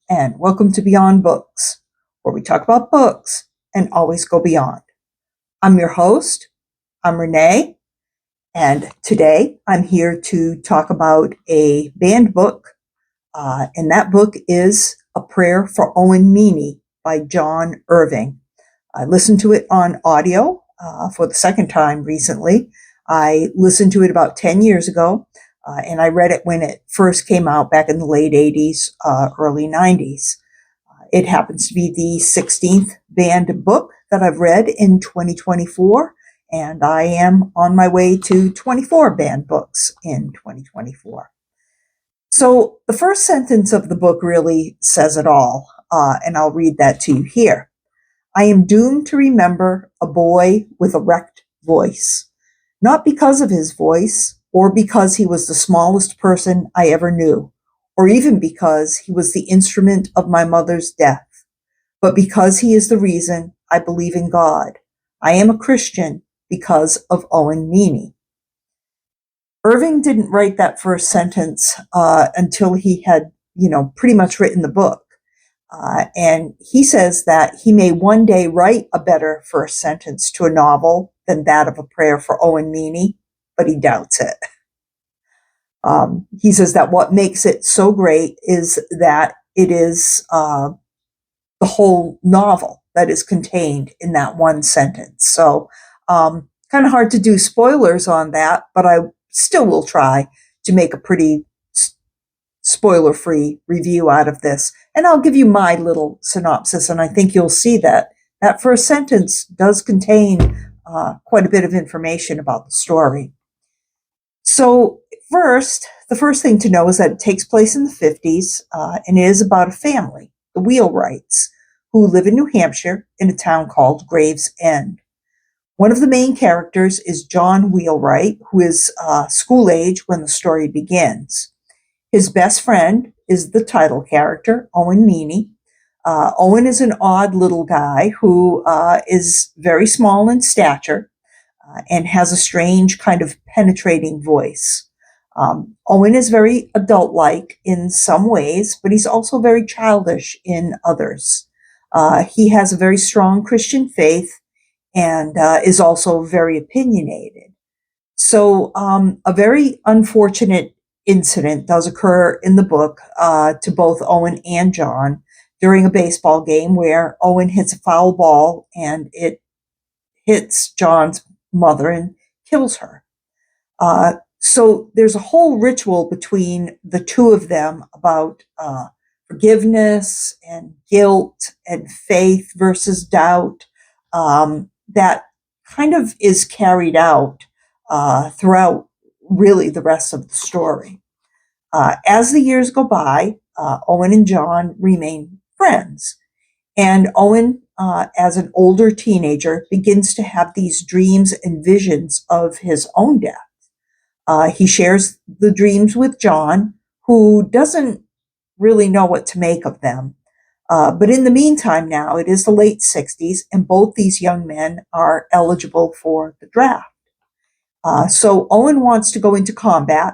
and welcome to Beyond Books, where we talk about books and always go beyond. I'm your host, I'm Renee, and today I'm here to talk about a banned book, and that book is A Prayer for Owen Meany by John Irving. I listened to it on audio for the second time recently. I listened to it about 10 years ago. And I read it when it first came out back in the late 80s, early 90s. It happens to be the 16th banned book that I've read in 2024, and I am on my way to 24 banned books in 2024. So the first sentence of the book really says it all, and I'll read that to you here. I am doomed to remember a boy with a wrecked voice, not because of his voice, or because he was the smallest person I ever knew, or even because he was the instrument of my mother's death, but because he is the reason I believe in God. I am a Christian because of Owen Meany. Irving didn't write that first sentence until he had, pretty much written the book. And he says that he may one day write a better first sentence to a novel than that of A Prayer for Owen Meany, but he doubts it. He says that what makes it so great is that it is the whole novel that is contained in that one sentence. So kind of hard to do spoilers on that, but I still will try to make a pretty spoiler-free review out of this. And I'll give you my little synopsis, and I think you'll see that that first sentence does contain quite a bit of information about the story. So the first thing to know is that it takes place in the 50s, and it is about a family, the Wheelwrights, who live in New Hampshire in a town called Gravesend. One of the main characters is John Wheelwright, who is school age when the story begins. His best friend is the title character, Owen Meany. Owen is an odd little guy who is very small in stature, and has a strange kind of penetrating voice. Owen is very adult-like in some ways, but he's also very childish in others. He has a very strong Christian faith and is also very opinionated. So a very unfortunate incident does occur in the book to both Owen and John during a baseball game where Owen hits a foul ball and it hits John's mother and kills her. So there's a whole ritual between the two of them about forgiveness and guilt and faith versus doubt that kind of is carried out throughout really the rest of the story. As the years go by, Owen and John remain friends. And Owen, as an older teenager, begins to have these dreams and visions of his own death. He shares the dreams with John, who doesn't really know what to make of them. But in the meantime now, it is the late 60s, and both these young men are eligible for the draft. So Owen wants to go into combat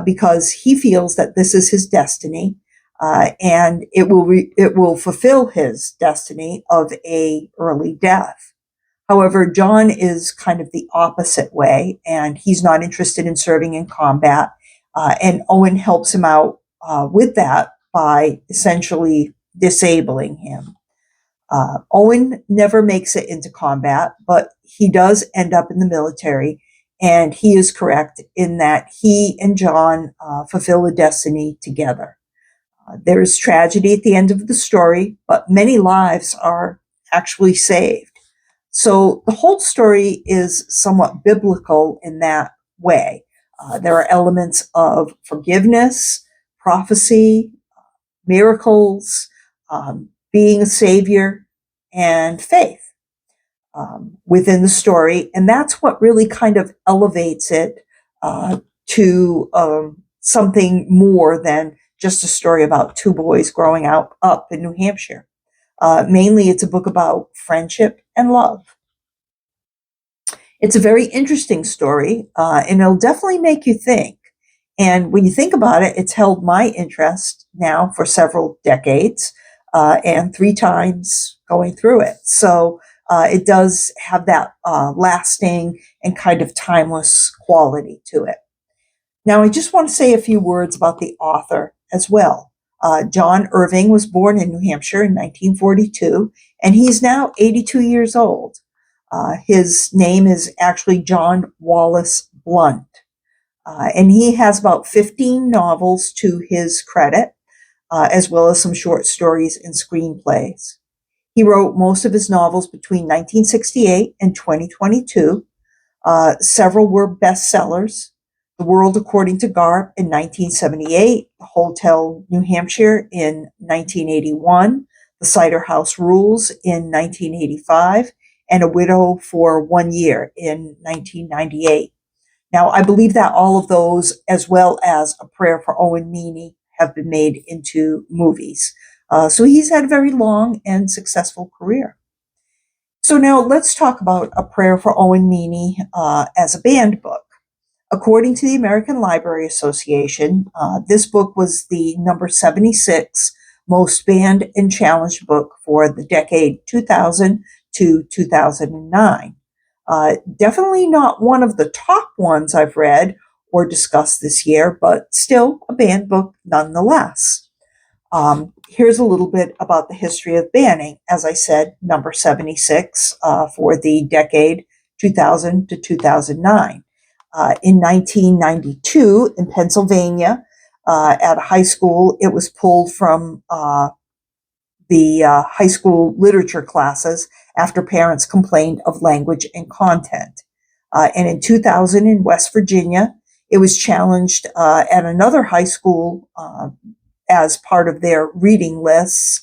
because he feels that this is his destiny. And it will fulfill his destiny of a early death. However, John is kind of the opposite way, and he's not interested in serving in combat. And Owen helps him out with that by essentially disabling him. Owen never makes it into combat, but he does end up in the military, and he is correct in that he and John fulfill a destiny together. There is tragedy at the end of the story, but many lives are actually saved. So the whole story is somewhat biblical in that way. There are elements of forgiveness, prophecy, miracles, being a savior, and faith within the story. And that's what really kind of elevates it to something more than just a story about two boys growing up in New Hampshire. Mainly, it's a book about friendship and love. It's a very interesting story, and it'll definitely make you think. And when you think about it, it's held my interest now for several decades, and 3 times going through it. So it does have that lasting and kind of timeless quality to it. Now, I just want to say a few words about the author as well. John Irving was born in New Hampshire in 1942, and he's now 82 years old. His name is actually John Wallace Blunt, and he has about 15 novels to his credit, as well as some short stories and screenplays. He wrote most of his novels between 1968 and 2022. Several were bestsellers. The World According to Garp in 1978, Hotel New Hampshire in 1981, The Cider House Rules in 1985, and A Widow for 1 Year in 1998. Now, I believe that all of those, as well as A Prayer for Owen Meany, have been made into movies. So he's had a very long and successful career. So now let's talk about A Prayer for Owen Meany as a banned book. According to the American Library Association, this book was the number 76 most banned and challenged book for the decade 2000 to 2009. Definitely not one of the top ones I've read or discussed this year, but still a banned book nonetheless. Here's a little bit about the history of banning. As I said, number 76 for the decade 2000 to 2009. In 1992, in Pennsylvania, at a high school, it was pulled from the high school literature classes after parents complained of language and content. And in 2000, in West Virginia, it was challenged at another high school as part of their reading lists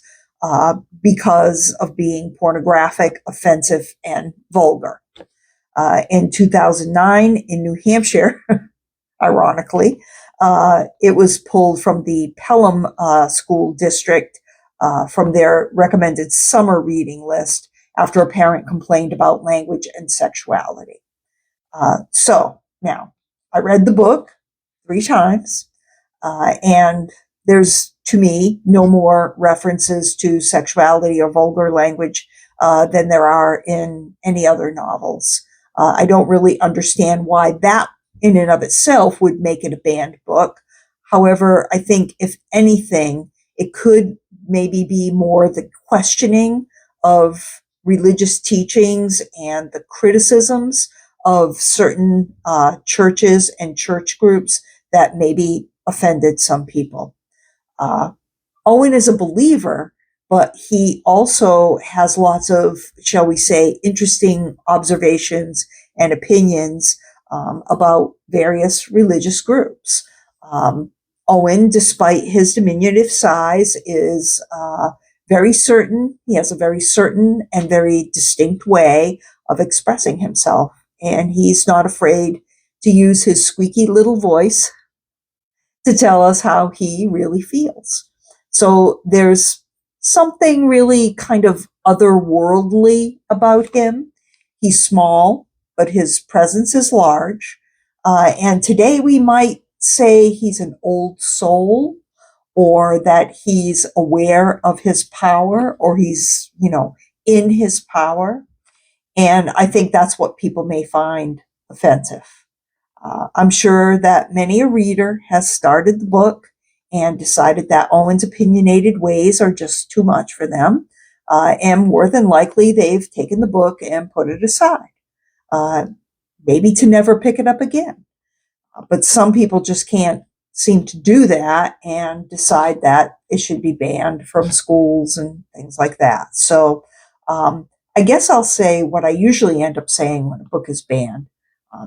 because of being pornographic, offensive, and vulgar. In 2009, in New Hampshire, ironically, it was pulled from the Pelham School District from their recommended summer reading list after a parent complained about language and sexuality. So now, I read the book 3 times, and there's, to me, no more references to sexuality or vulgar language than there are in any other novels. I don't really understand why that in and of itself would make it a banned book. However, I think if anything, it could maybe be more the questioning of religious teachings and the criticisms of certain churches and church groups that maybe offended some people. Owen is a believer, but he also has lots of, shall we say, interesting observations and opinions about various religious groups. Owen, despite his diminutive size, is very certain. He has a very certain and very distinct way of expressing himself, and he's not afraid to use his squeaky little voice to tell us how he really feels. So there's something really kind of otherworldly about him. He's small, but his presence is large. And today we might say he's an old soul, or that he's aware of his power, or he's, in his power. And I think that's what people may find offensive. I'm sure that many a reader has started the book and decided that Owen's opinionated ways are just too much for them. And more than likely, they've taken the book and put it aside, maybe to never pick it up again. But some people just can't seem to do that and decide that it should be banned from schools and things like that. So I guess I'll say what I usually end up saying when a book is banned.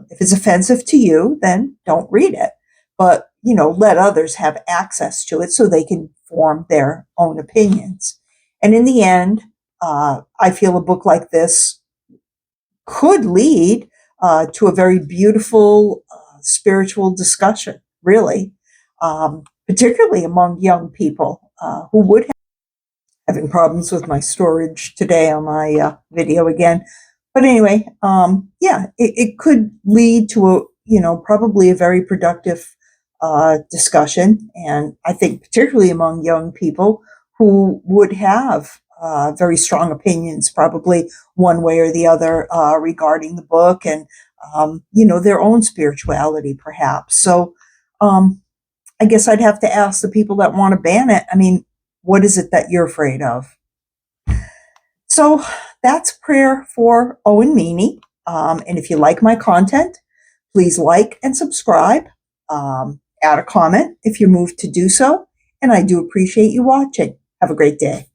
If it's offensive to you, then don't read it. But, let others have access to it so they can form their own opinions. And in the end, I feel a book like this could lead to a very beautiful spiritual discussion, really, particularly among young people who would have having problems with my storage today on my video again. But anyway, it could lead to probably a very productive discussion, and I think particularly among young people who would have very strong opinions, probably one way or the other, regarding the book and their own spirituality, perhaps. So I guess I'd have to ask the people that want to ban it. I mean, what is it that you're afraid of? So that's prayer for Owen Meany. And if you like my content, please like and subscribe. Add a comment if you're moved to do so. And I do appreciate you watching. Have a great day.